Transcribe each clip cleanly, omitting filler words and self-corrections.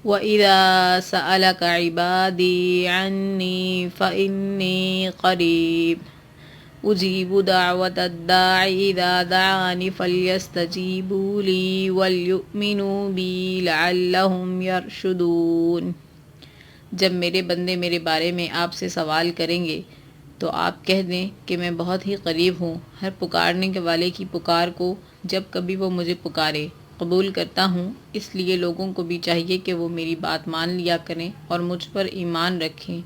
وَإِذَا سَأَلَكَ عِبَادِي عَنِّي فَإِنِّي قَرِيبٌ أُجِيبُ دَعْوَةَ الدَّاعِ إِذَا دَعَانِ فَلْيَسْتَجِيبُوا لِي وَلْيُؤْمِنُوا بِي لَعَلَّهُمْ يَرْشُدُونَ۔ جب میرے بندے میرے بارے میں آپ سے سوال کریں گے تو آپ کہہ دیں کہ میں بہت ہی قریب ہوں، ہر پکارنے کے والے کی پکار کو جب کبھی وہ مجھے پکارے قبول کرتا ہوں۔ اس لیے لوگوں کو بھی چاہیے کہ وہ میری بات مان لیا کریں اور مجھ پر ایمان رکھیں،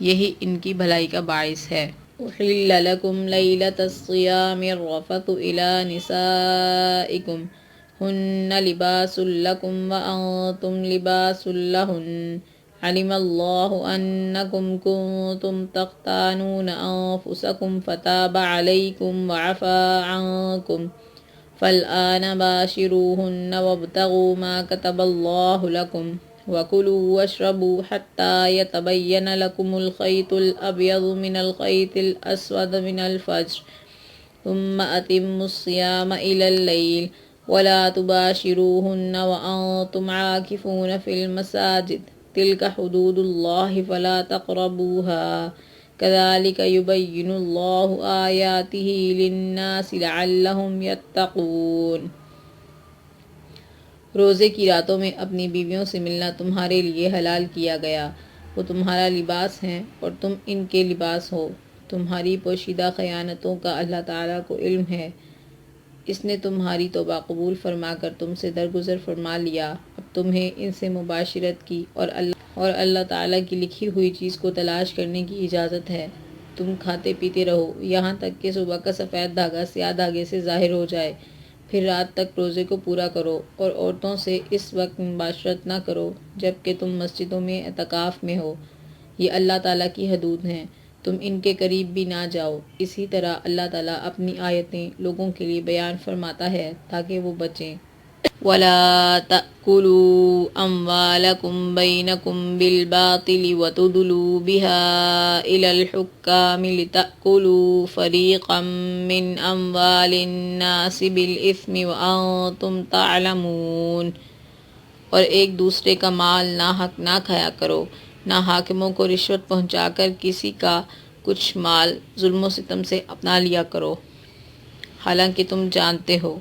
یہی ان کی بھلائی کا باعث ہے۔ أحل لكم ليلة الصيام الرفث إلى نسائكم هن لباس لكم وأنتم لباس لهن علم الله أنكم كنتم تختانون أنفسكم فتاب عليكم وعفى عنكم فالآن باشروهن وابتغوا ما كتب الله لكم وَكُلُوا وَاشْرَبُوا حَتَّى يَتَبَيَّنَ لَكُمُ الْخَيْطُ الْأَبْيَضُ مِنَ الْخَيْطِ الْأَسْوَدِ مِنَ الْفَجْرِ ثُمَّ أَتِمُّوا الصِّيَامَ إِلَى اللَّيْلِ وَلَا تُبَاشِرُوهُنَّ وَأَنْتُمْ عَاكِفُونَ فِي الْمَسَاجِدِ تِلْكَ حُدُودُ اللَّهِ فَلَا تَقْرَبُوهَا كَذَلِكَ يُبَيِّنُ اللَّهُ آيَاتِهِ لِلنَّاسِ لَعَلَّهُمْ يَتَّقُونَ۔ روزے کی راتوں میں اپنی بیویوں سے ملنا تمہارے لیے حلال کیا گیا، وہ تمہارا لباس ہیں اور تم ان کے لباس ہو۔ تمہاری پوشیدہ خیانتوں کا اللہ تعالیٰ کو علم ہے، اس نے تمہاری توبہ قبول فرما کر تم سے درگزر فرما لیا۔ اب تمہیں ان سے مباشرت کی اور اللہ تعالیٰ کی لکھی ہوئی چیز کو تلاش کرنے کی اجازت ہے۔ تم کھاتے پیتے رہو یہاں تک کہ صبح کا سفید دھاگا سیاہ دھاگے سے ظاہر ہو جائے، پھر رات تک روزے کو پورا کرو اور عورتوں سے اس وقت مباشرت نہ کرو جب کہ تم مسجدوں میں اعتکاف میں ہو، یہ اللہ تعالیٰ کی حدود ہیں، تم ان کے قریب بھی نہ جاؤ۔ اسی طرح اللہ تعالیٰ اپنی آیتیں لوگوں کے لیے بیان فرماتا ہے تاکہ وہ بچیں۔ وَلَا تَأْكُلُوا أَمْوَالَكُمْ بَيْنَكُمْ بِالْبَاطِلِ وَتُدْلُوا بِهَا إِلَى الْحُكَّامِ لِتَأْكُلُوا فَرِيقًا مِّنْ أَمْوَالِ النَّاسِ بِالْإِثْمِ وَأَنْتُمْ تَعْلَمُونَ۔ اور ایک دوسرے کا مال ناحق نہ کھایا کرو، نہ حاکموں کو رشوت پہنچا کر کسی کا کچھ مال ظلم و ستم سے اپنا لیا کرو، حالانکہ تم جانتے ہو۔